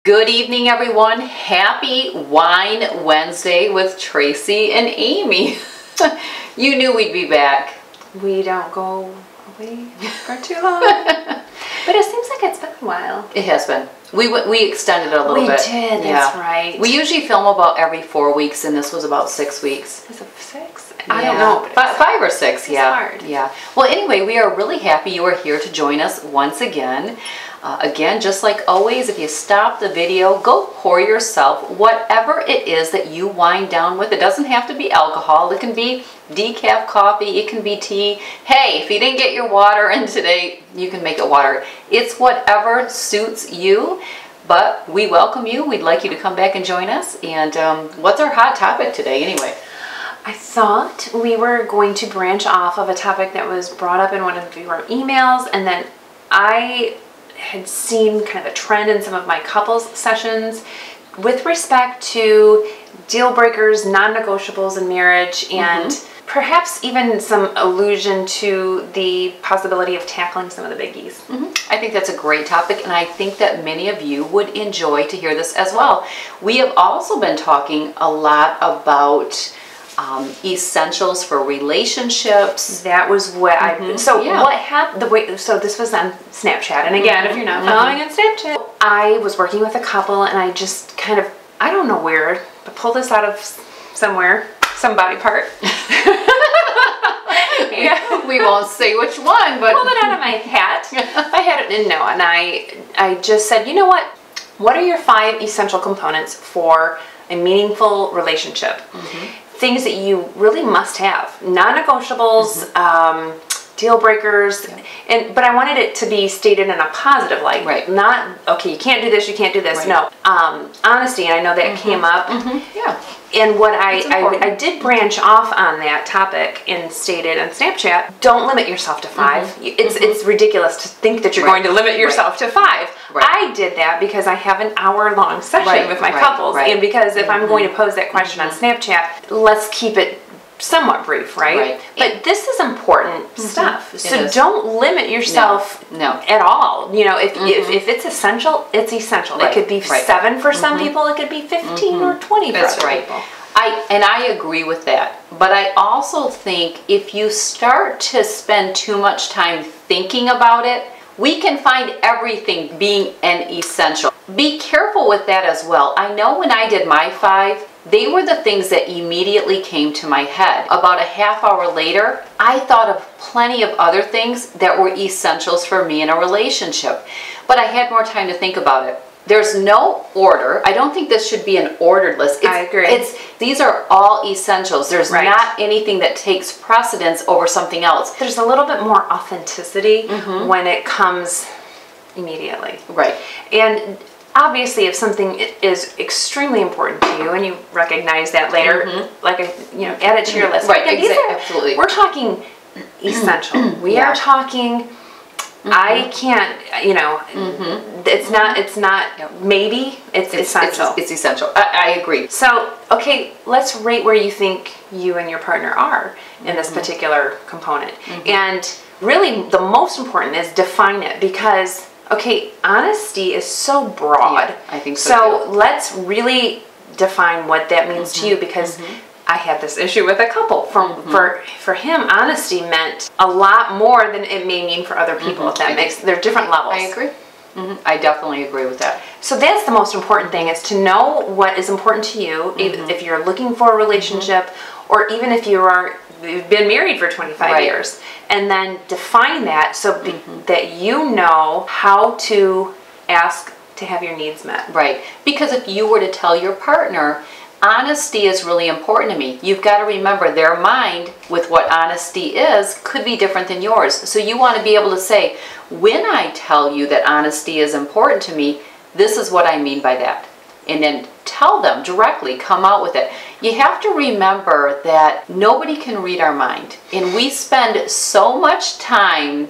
Good evening, everyone. Happy Wine Wednesday with Tracy and Amy. You knew we'd be back. We don't go away for too long. But it seems like it's been a while. It has been. We extended it a little bit. We did, that's right. We usually film about every 4 weeks, and this was about 6 weeks. Is it 6? I don't know. But 5 or 6, it's hard. Yeah. Well, anyway, we are really happy you are here to join us once again. Again, just like always, if you stop the video, go pour yourself whatever it is that you wind down with. It doesn't have to be alcohol. It can be decaf coffee. It can be tea. Hey, if you didn't get your water in today, you can make it water. It's whatever suits you, but we welcome you. We'd like you to come back and join us. And what's our hot topic today anyway? I thought we were going to branch off of a topic that was brought up in one of your emails, and then I had seen kind of a trend in some of my couples sessions with respect to deal breakers, non-negotiables in marriage, and perhaps even some allusion to the possibility of tackling some of the biggies. I think that's a great topic, and I think that many of you would enjoy to hear this as well. We have also been talking a lot about essentials for relationships. That was what what happened. So this was on Snapchat, and again, if you're not following on Snapchat, I was working with a couple, and I just kind of, I don't know where, but pulled this out of somewhere, some body part. Yeah, we won't say which one, but pulled it out of my hat. I had it in and I just said, you know what are your 5 essential components for a meaningful relationship? Things that you really must have, non-negotiables, deal breakers, but I wanted it to be stated in a positive light, right? Not, okay, you can't do this, you can't do this. Right. No, honesty, and I know that came up. Yeah. And what I did branch off on that topic and stated on Snapchat, don't limit yourself to 5. It's ridiculous to think that you're going to limit yourself to 5. I did that because I have an hour-long session with my couples, and because if I'm going to pose that question on Snapchat, let's keep it somewhat brief, right? But this is important stuff, so don't limit yourself at all. You know, if it's essential, it's essential. It could be 7 for some people, it could be 15 or 20 for other people. I agree with that, but I also think if you start to spend too much time thinking about it, we can find everything being an essential. Be careful with that as well. I know when I did my 5, they were the things that immediately came to my head. About a half hour later, I thought of plenty of other things that were essentials for me in a relationship, but I had more time to think about it. There's no order. I don't think this should be an ordered list. I agree. These are all essentials. There's not anything that takes precedence over something else. There's a little bit more authenticity when it comes immediately. Right. And obviously, if something is extremely important to you and you recognize that later, like add it to your list. Right. Absolutely. We're talking essential. We are talking. I can't, it's not maybe, it's essential. It's essential. I agree. So, okay, let's rate where you think you and your partner are in this particular component. And really, the most important is define it, because, okay, honesty is so broad. Yeah, I think so. So let's really define what that means to you, because I had this issue with a couple. For him, honesty meant a lot more than it may mean for other people. If that they're different levels. I agree. I definitely agree with that. So that's the most important thing, is to know what is important to you, if you're looking for a relationship, or even if you've been married for 25 years, and then define that so that you know how to ask to have your needs met. Right. Because if you were to tell your partner, honesty is really important to me, you've got to remember their mind with what honesty is could be different than yours. So you want to be able to say, when I tell you that honesty is important to me, this is what I mean by that. And then tell them directly, come out with it. You have to remember that nobody can read our mind. And we spend so much time.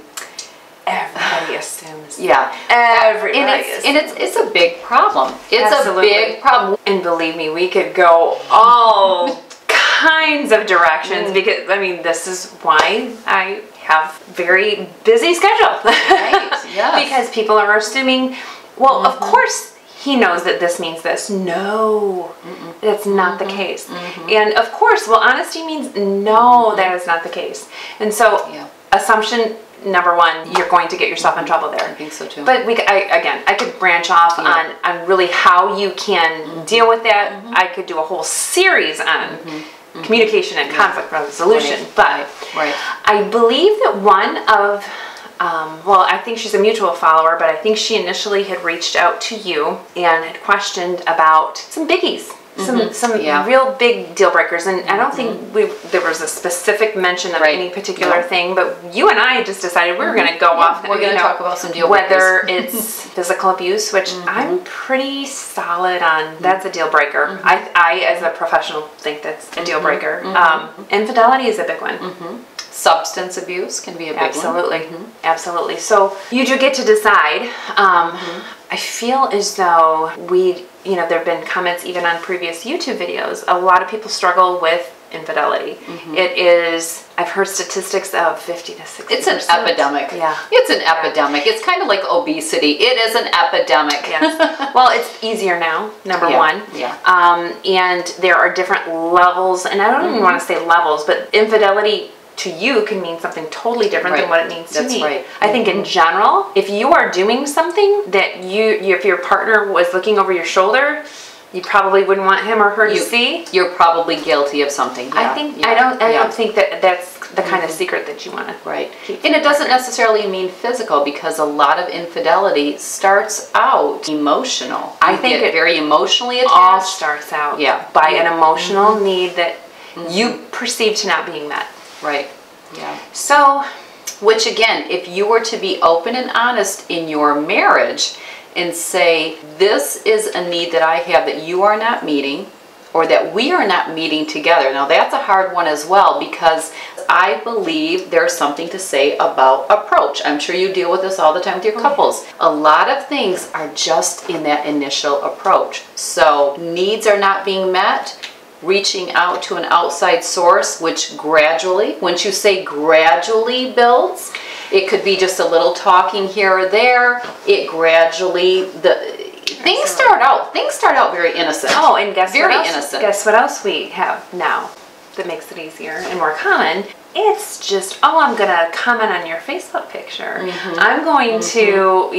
Everybody assumes. Yeah. Everybody assumes. And it's a big problem. It's a big problem. And believe me, we could go all kinds of directions, because, I mean, this is why I have very busy schedule. Right. Yes. Because people are assuming, well, of course he knows that this means this. No, that's not the case. And of course, well, honesty means no, that is not the case. And so assumption number one, you're going to get yourself in trouble there. I think so too. But I could branch off on really how you can deal with that. I could do a whole series on communication and conflict resolution. But I believe that one of, well, I think she's a mutual follower, but I think she initially had reached out to you and had questioned about some biggies. Some real big deal breakers, and I don't think there was a specific mention of any particular thing, but you and I just decided we were going to go off. We're going to talk about some deal breakers. Whether it's physical abuse, which I'm pretty solid on, that's a deal breaker. I, as a professional, think that's a deal breaker. Infidelity is a big one. Substance abuse can be a big one. Absolutely. So you do get to decide. I feel as though there have been comments even on previous YouTube videos. A lot of people struggle with infidelity. It is, I've heard statistics of 50 to 60%. It's an epidemic. Yeah. It's an epidemic. It's kind of like obesity. It is an epidemic. Yes. Well, it's easier now, number one. And there are different levels, and I don't even want to say levels, but infidelity to you can mean something totally different than what it means to me. I think in general, if you are doing something that if your partner was looking over your shoulder, you probably wouldn't want him or her to see. You're probably guilty of something. I think I don't think that that's the kind of secret that you want to keep. And it doesn't necessarily mean physical, because a lot of infidelity starts out emotional. I think it very emotionally attached. All starts out by an emotional need that you perceive to not being met. So, which again, if you were to be open and honest in your marriage and say, this is a need that I have that you are not meeting, or that we are not meeting together. Now that's a hard one as well, because I believe there's something to say about approach. I'm sure you deal with this all the time with your couples. A lot of things are just in that initial approach. So needs are not being met. Reaching out to an outside source, which gradually, once you say gradually builds, it could be just a little talking here or there. It gradually, things start out very innocent. Oh, and guess very what else? Innocent. Guess what else we have now that makes it easier and more common? It's just, I'm going to comment on your Facebook picture. I'm going to,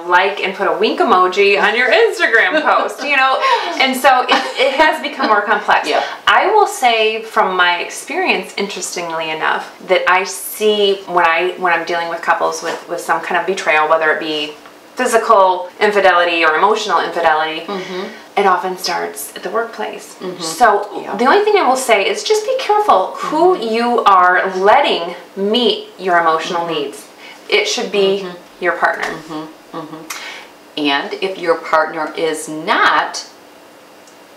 like and put a wink emoji on your Instagram post, and so it has become more complex. I will say from my experience, interestingly enough, that I see when I'm dealing with couples with some kind of betrayal, whether it be physical infidelity or emotional infidelity, it often starts at the workplace. So the only thing I will say is just be careful who you are letting meet your emotional needs. It should be your partner. And if your partner is not,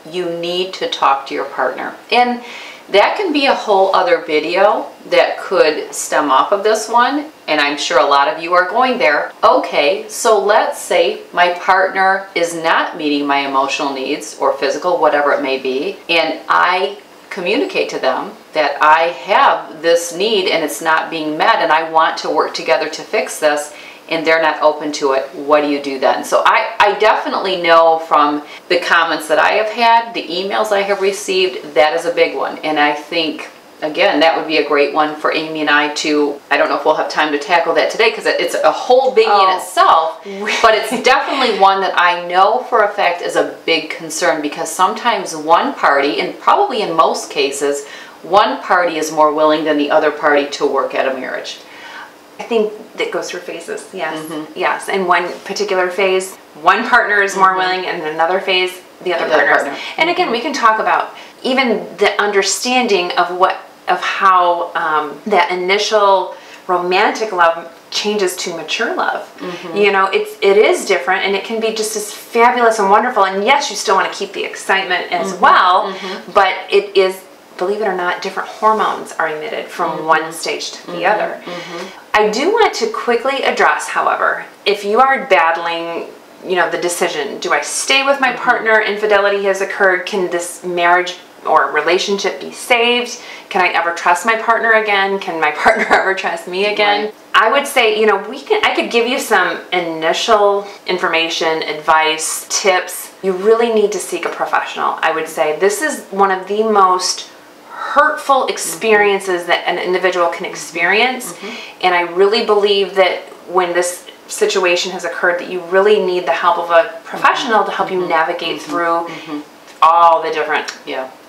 you need to talk to your partner. And that can be a whole other video that could stem off of this one, and I'm sure a lot of you are going there. Okay, so let's say my partner is not meeting my emotional needs or physical, whatever it may be, and I communicate to them that I have this need and it's not being met and I want to work together to fix this, and they're not open to it. What do you do then? So I definitely know from the comments that I have had, the emails I have received, that is a big one. And I think, again, that would be a great one for Amy and I to, I don't know if we'll have time to tackle that today because it's a whole biggie in itself, but it's definitely one that I know for a fact is a big concern, because sometimes one party, and probably in most cases, one party is more willing than the other party to work at a marriage. I think that goes through phases, yes. Yes, in one particular phase, one partner is more willing, and in another phase, the other partner. And again, we can talk about even the understanding of how that initial romantic love changes to mature love. It is different, and it can be just as fabulous and wonderful. And yes, you still want to keep the excitement as well, but it is, believe it or not, different hormones are emitted from one stage to the other. I do want to quickly address, however, if you are battling, the decision, do I stay with my partner, infidelity has occurred, can this marriage or relationship be saved? Can I ever trust my partner again? Can my partner ever trust me again? Right. I would say, you know, I could give you some initial information, advice, tips. You really need to seek a professional. I would say this is one of the most hurtful experiences that an individual can experience. And I really believe that when this situation has occurred, that you really need the help of a professional to help you navigate through all the different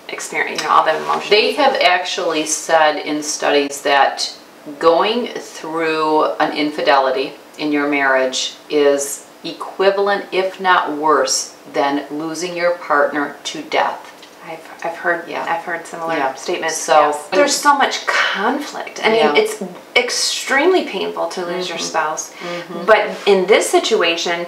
experience, you know, all the emotions. They have actually said in studies that going through an infidelity in your marriage is equivalent, if not worse, than losing your partner to death. I've heard similar statements. So there's so much conflict. I mean, it's extremely painful to lose your spouse. But in this situation,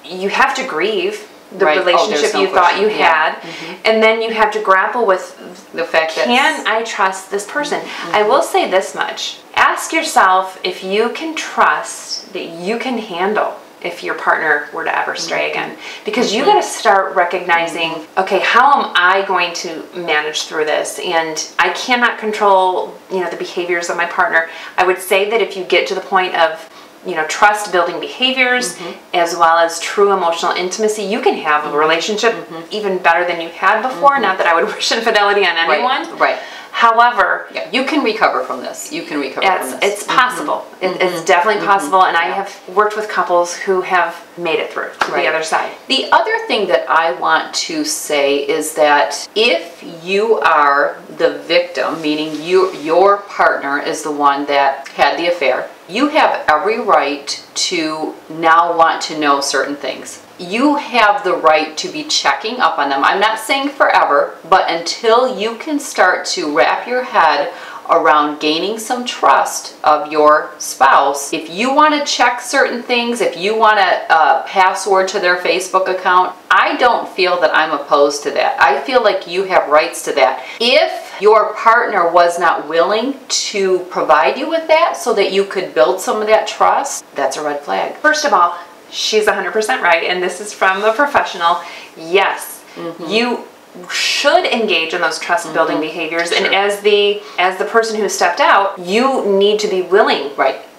you have to grieve the relationship you thought you had, and then you have to grapple with the fact that, can I trust this person? I will say this much. Ask yourself if you can trust that you can handle if your partner were to ever stray again. Because you got to start recognizing, okay, how am I going to manage through this? And I cannot control, you know, the behaviors of my partner. I would say that if you get to the point of, you know, trust building behaviors as well as true emotional intimacy, you can have a relationship even better than you had before. Not that I would wish infidelity on anyone. Right. However, you can recover from this. You can recover from this. It's possible. It's definitely possible, and I have worked with couples who have made it through to the other side. The other thing that I want to say is that if you are the victim, meaning your partner is the one that had the affair, you have every right to now want to know certain things. You have the right to be checking up on them. I'm not saying forever, but until you can start to wrap your head around gaining some trust of your spouse. If you want to check certain things, if you want a password to their Facebook account, I don't feel that I'm opposed to that. I feel like you have rights to that. If your partner was not willing to provide you with that so that you could build some of that trust, that's a red flag. First of all, she's 100% right, and this is from a professional. Yes, you should engage in those trust building behaviors, and as the person who stepped out, you need to be willing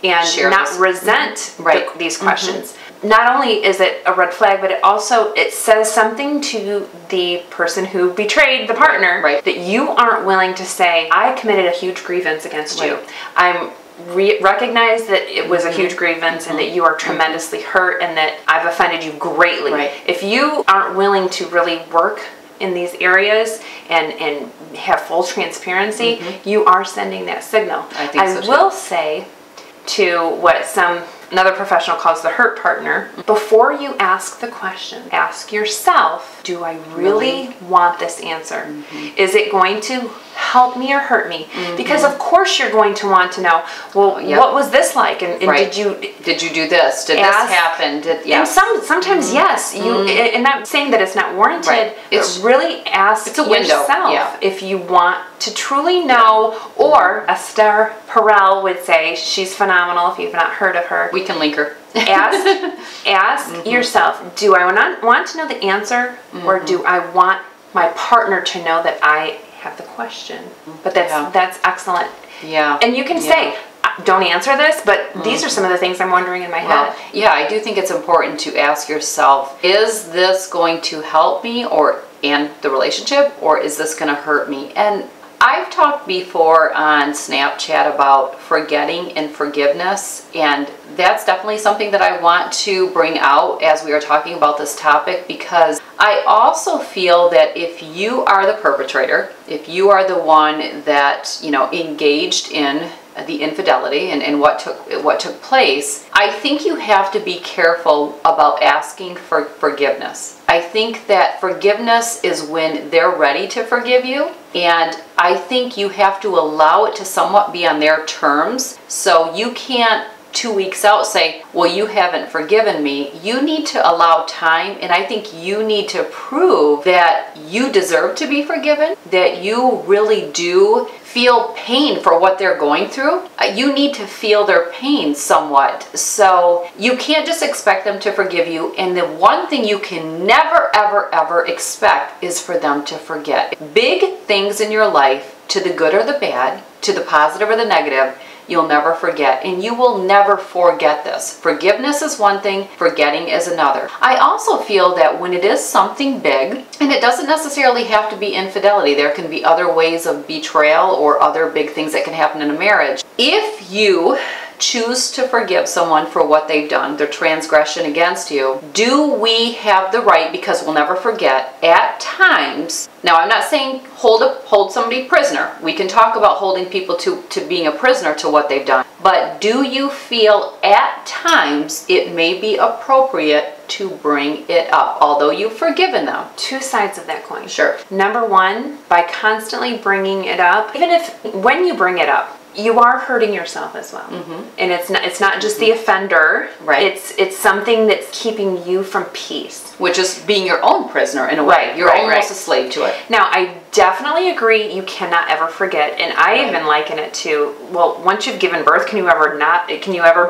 and not resent these questions. Not only is it a red flag, but it says something to the person who betrayed the partner that you aren't willing to say, I committed a huge grievance against you. I'm recognize that it was a huge grievance and that you are tremendously hurt and that I've offended you greatly. If you aren't willing to really work in these areas and have full transparency, you are sending that signal. I will say to what another professional calls the hurt partner, before you ask the question, ask yourself, do I really want this answer? Is it going to help me or hurt me? Because of course you're going to want to know, well, what was this like? And did you do this? Did this happen? And sometimes yes, and not saying that it's not warranted, but really ask yourself if you want to truly know, or Esther Perel would say, she's phenomenal if you've not heard of her. We can link her. Ask yourself, do I want to know the answer, or do I want my partner to know that I have the question? But that's excellent. And you can say, don't answer this, but these are some of the things I'm wondering in my head. Yeah, I do think it's important to ask yourself, is this going to help me and the relationship, or is this going to hurt me? And I've talked before on Snapchat about forgetting and forgiveness, and that's definitely something that I want to bring out as we are talking about this topic, because I also feel that if you are the perpetrator, if you are the one that, engaged in the infidelity and what took place, I think you have to be careful about asking for forgiveness. I think that forgiveness is when they're ready to forgive you, and I think you have to allow it to somewhat be on their terms. So you can't 2 weeks out say, well, you haven't forgiven me. You need to allow time, and I think you need to prove that you deserve to be forgiven, that you really do feel pain for what they're going through. You need to feel their pain somewhat. So you can't just expect them to forgive you. And the one thing you can never, ever, ever expect is for them to forget. Big things in your life, to the good or the bad, to the positive or the negative, you'll never forget, and you will never forget this. Forgiveness is one thing, forgetting is another. I also feel that when it is something big, and it doesn't necessarily have to be infidelity, there can be other ways of betrayal or other big things that can happen in a marriage. If you choose to forgive someone for what they've done, their transgression against you, do we have the right, because we'll never forget, at times, now I'm not saying hold somebody prisoner. We can talk about holding people to being a prisoner to what they've done. But do you feel at times it may be appropriate to bring it up, although you've forgiven them? Two sides of that coin. Sure. Number one, by constantly bringing it up, even if when you bring it up, you are hurting yourself as well. And it's not just the offender. Right. It's something that's keeping you from peace. Which is being your own prisoner in a way. You're almost a slave to it. Now, I definitely agree you cannot ever forget, and I even liken it to, well, once you've given birth, can you ever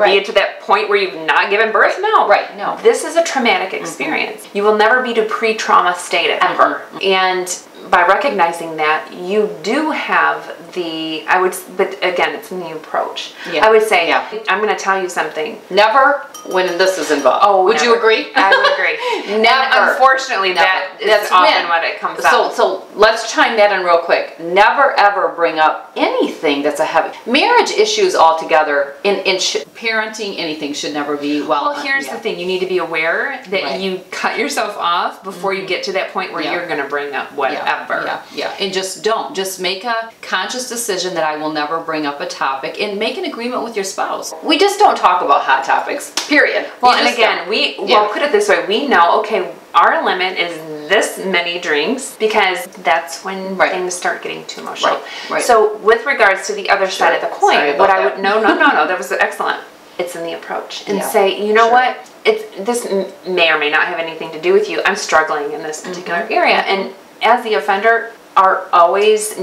be to that point where you've not given birth? No. Right, no. This is a traumatic experience. You will never be to pre-trauma state ever. And by recognizing that, you do have but again, it's in the approach. Yeah. I would say, I'm going to tell you something. Never when this is involved. Oh, would you agree? I would agree. Never. And unfortunately, that's often what it comes out. So let's chime that in real quick. Never ever bring up anything that's a heavy marriage issues altogether. In parenting, anything should never be well. Here's the thing: you need to be aware that you cut yourself off before you get to that point where you're going to bring up whatever. Yeah. And just make a conscious decision that I will never bring up a topic, and make an agreement with your spouse. We just don't talk about hot topics. Period. Well, and again, well, put it this way: we know, okay, our limit is this many drinks, because that's when things start getting too emotional. Right. So, with regards to the other side of the coin, what I would no, that was excellent. It's in the approach, and say, you know what? This may or may not have anything to do with you. I'm struggling in this particular area, and as the offender, always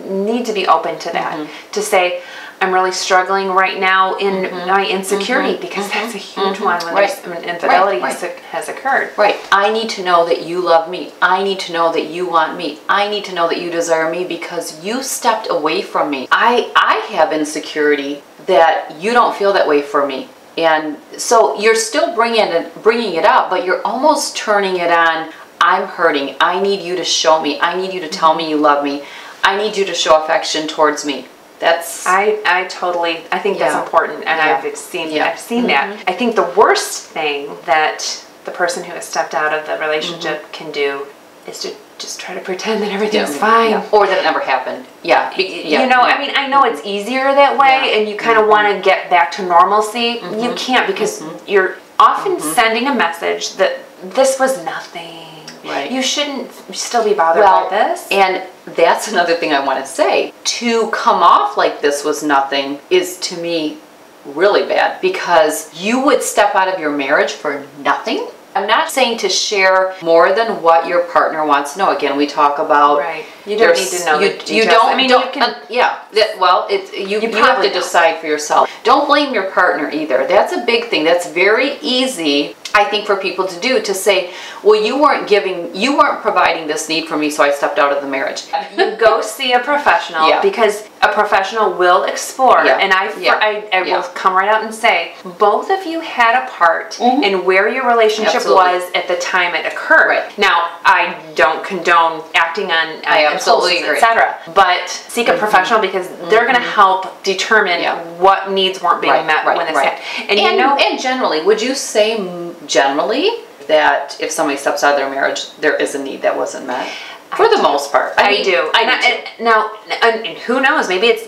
need to be open to that. To say, I'm really struggling right now in my insecurity, because that's a huge one when there's infidelity has occurred. Right. I need to know that you love me. I need to know that you want me. I need to know that you desire me because you stepped away from me. I have insecurity that you don't feel that way for me. And so you're still bringing it up, but you're almost turning it on. I'm hurting. I need you to show me. I need you to tell me you love me. I need you to show affection towards me. That's I think that's important, and I've seen that. I think the worst thing that the person who has stepped out of the relationship can do is to just try to pretend that everything's fine, or that it never happened. You know, I mean, I know it's easier that way, and you kind of want to get back to normalcy. You can't, because you're often sending a message that this was nothing. Right. You shouldn't still be bothered by this. And that's another thing I want to say. To come off like this was nothing is, to me, really bad, because you would step out of your marriage for nothing. I'm not saying to share more than what your partner wants to know. Again, we talk about you don't need to know the details. You don't. I mean, you can. You have to decide for yourself. Don't blame your partner either. That's a big thing. That's very easy, I think, for people to do, to say, well, you weren't providing this need for me, so I stepped out of the marriage. You go see a professional, because a professional will explore, and I will come right out and say, both of you had a part in where your relationship was at the time it occurred. Now, I don't condone acting on impulses, etc., but seek a professional, because they're going to help determine what needs weren't being met when this happened. And generally, would you say that if somebody steps out of their marriage, there is a need that wasn't met? For the most part. I do. Now, who knows? Maybe it's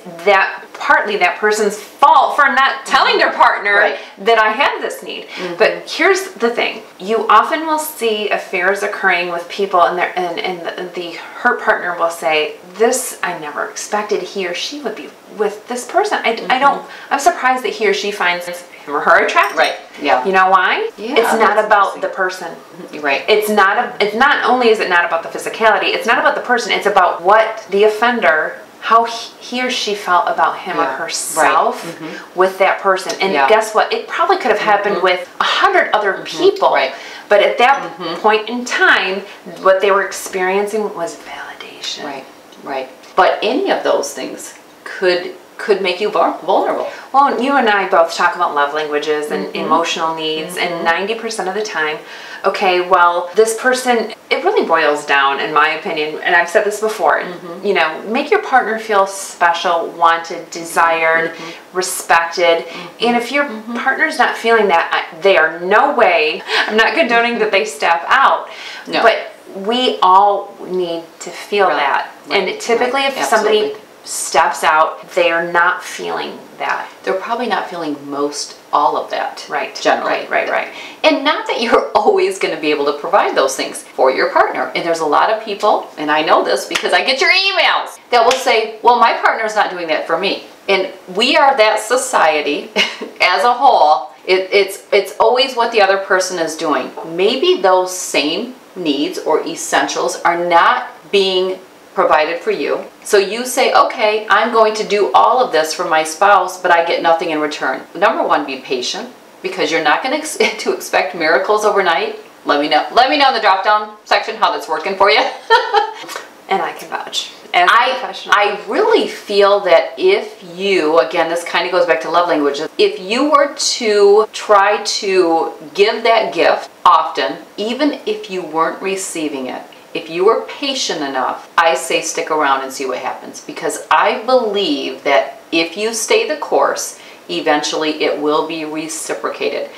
partly that person's fault for not telling their partner that I have this need. But here's the thing. You often will see affairs occurring with people, and the hurt partner will say, this, I never expected he or she would be with this person. I'm surprised that he or she finds him or her attractive. Right. Yeah. You know why? Yeah, it's not about the person. Right. It's not only is it not about the physicality, it's not about the person, it's about what the offender, how he or she felt about him or herself with that person. And guess what? It probably could have happened with 100 other people. Right. But at that point in time, what they were experiencing was validation. Right. Right. But any of those things could make you vulnerable. Well, you and I both talk about love languages and emotional needs, and 90% of the time, okay, well, this person, it really boils down, in my opinion, and I've said this before, you know, make your partner feel special, wanted, desired, respected, and if your partner's not feeling that, they are no way, I'm not condoning that they step out, but we all need to feel that. And typically if somebody steps out, they are not feeling that. They're probably not feeling all of that. Right. Generally. Right. And not that you're always going to be able to provide those things for your partner. And there's a lot of people, and I know this because I get your emails, that will say, well, my partner's not doing that for me. And we are that society as a whole. It's always what the other person is doing. Maybe those same needs or essentials are not being provided for you. So you say, okay, I'm going to do all of this for my spouse, but I get nothing in return. Number one, be patient, because you're not going to expect miracles overnight. Let me know in the drop-down section how that's working for you. And I can vouch. As a professional. I really feel that if you, again, this kind of goes back to love languages, if you were to try to give that gift often, even if you weren't receiving it, if you were patient enough, I say stick around and see what happens. Because I believe that if you stay the course, eventually it will be reciprocated.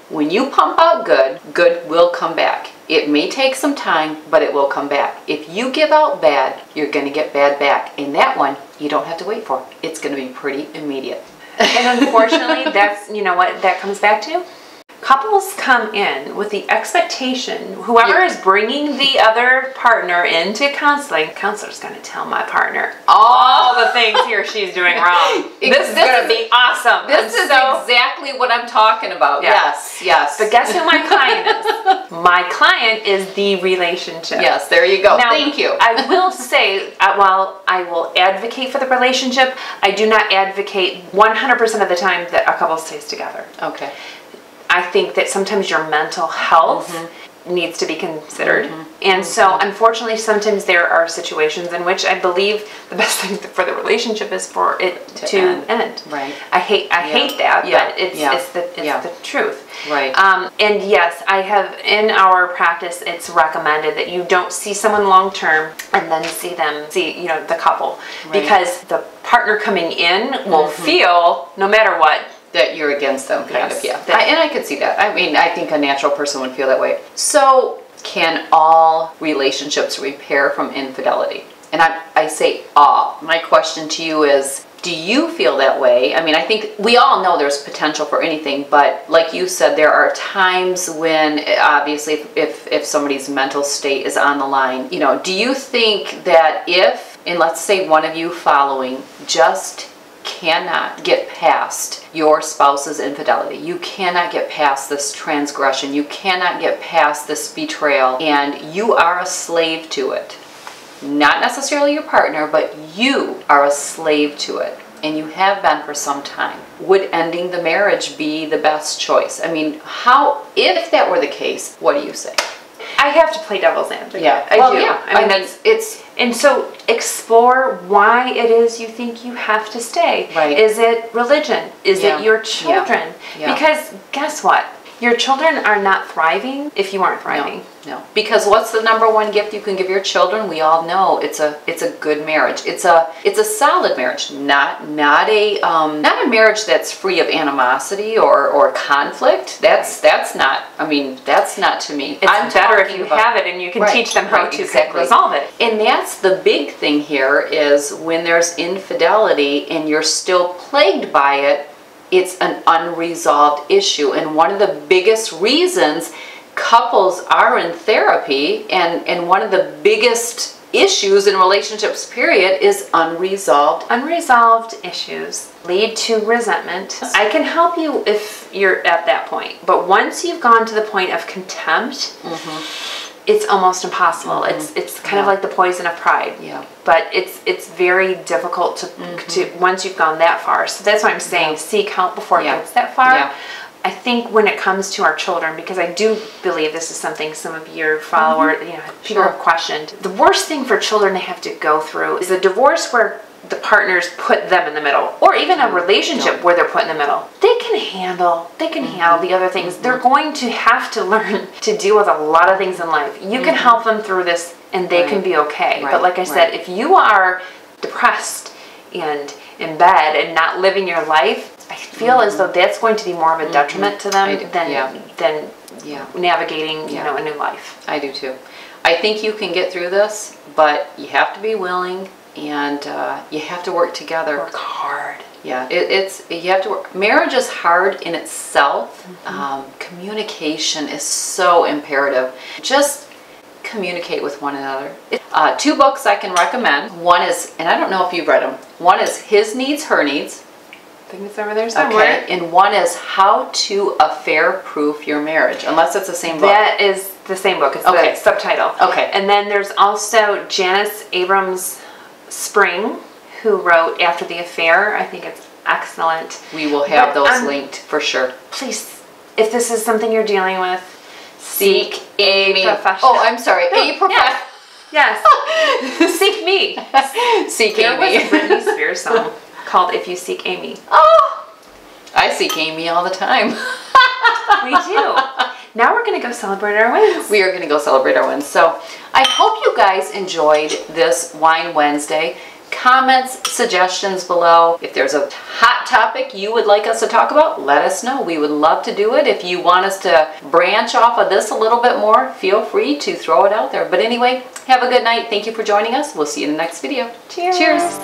When you pump out good, good will come back. It may take some time, but it will come back. If you give out bad, you're going to get bad back. And that one, you don't have to wait for. It's going to be pretty immediate. And unfortunately, that's, you know what that comes back to? Couples come in with the expectation, whoever is bringing the other partner into counseling, counselor's going to tell my partner all the things he or she's doing wrong. This is going to be awesome. This is exactly what I'm talking about. Yes. But guess who my client is? My client is the relationship. Yes, there you go. Now, thank you. I will say, while I will advocate for the relationship, I do not advocate 100% of the time that a couple stays together. Okay. I think that sometimes your mental health needs to be considered. And so unfortunately sometimes there are situations in which I believe the best thing for the relationship is for it to end. Right. I hate that, but it's the truth. Right. And yes, I have in our practice it's recommended that you don't see someone long term and then see the couple, because the partner coming in will feel no matter what that you're against them, kind of, and I could see that. I mean, I think a natural person would feel that way. So, can all relationships repair from infidelity? And I say all. My question to you is, do you feel that way? I mean, I think we all know there's potential for anything, but like you said, there are times when, obviously, if somebody's mental state is on the line, you know, do you think that if, and let's say one of you following, just cannot get past your spouse's infidelity, you cannot get past this transgression, you cannot get past this betrayal, and you are a slave to it, not necessarily your partner, but you are a slave to it, and you have been for some time, would ending the marriage be the best choice? I mean, if that were the case, what do you say? I have to play devil's advocate. Yeah, I do. Yeah. I mean, it's and so explore why it is you think you have to stay. Right. Is it religion? Is it your children? Because guess what? Your children are not thriving if you aren't thriving. No. Because what's the number one gift you can give your children? We all know it's a good marriage. It's a solid marriage, not a marriage that's free of animosity or conflict. That's not. I mean, that's not to me. It's better if you have it and you can teach them how to resolve it. And that's the big thing here, is when there's infidelity and you're still plagued by it, it's an unresolved issue. And one of the biggest reasons couples are in therapy, and one of the biggest issues in relationships, period, is unresolved. Unresolved issues lead to resentment. I can help you if you're at that point, but once you've gone to the point of contempt, it's almost impossible. It's kind of like the poison of pride. Yeah. But it's very difficult to once you've gone that far. So that's why I'm saying seek help before it gets that far. Yeah. I think when it comes to our children, because I do believe this is something some of your followers, people have questioned. The worst thing for children to have to go through is a divorce where the partners put them in the middle, or even a relationship where they're put in the middle. They can handle the other things. They're going to have to learn to deal with a lot of things in life. You can help them through this and they can be okay. But like I said, if you are depressed and in bed and not living your life, I feel as though that's going to be more of a detriment to them than navigating, a new life. I do too. I think you can get through this, but you have to be willing, and you have to work together. Work hard. Yeah, you have to work. Marriage is hard in itself. Communication is so imperative. Just communicate with one another. 2 books I can recommend. One is, and I don't know if you've read them, one is His Needs, Her Needs. I think it's over there somewhere. Okay, and one is How to Affair-Proof Your Marriage, unless it's the same book. That is the same book. It's the subtitle. Okay. And then there's also Janice Abrams Spring, who wrote After the Affair. I think it's excellent. We will have those linked for sure. Please, if this is something you're dealing with, seek a professional. Oh, I'm sorry. A professional. Yes. Seek me. Seek Amy. Amy. There was a Britney Spears song called If You Seek Amy. Oh, I seek Amy all the time. We do. Now we're going to go celebrate our wins. We are going to go celebrate our wins. So I hope you guys enjoyed this Wine Wednesday. Comments, suggestions below. If there's a hot topic you would like us to talk about, let us know. We would love to do it. If you want us to branch off of this a little bit more, feel free to throw it out there. But anyway, have a good night. Thank you for joining us. We'll see you in the next video. Cheers. Cheers.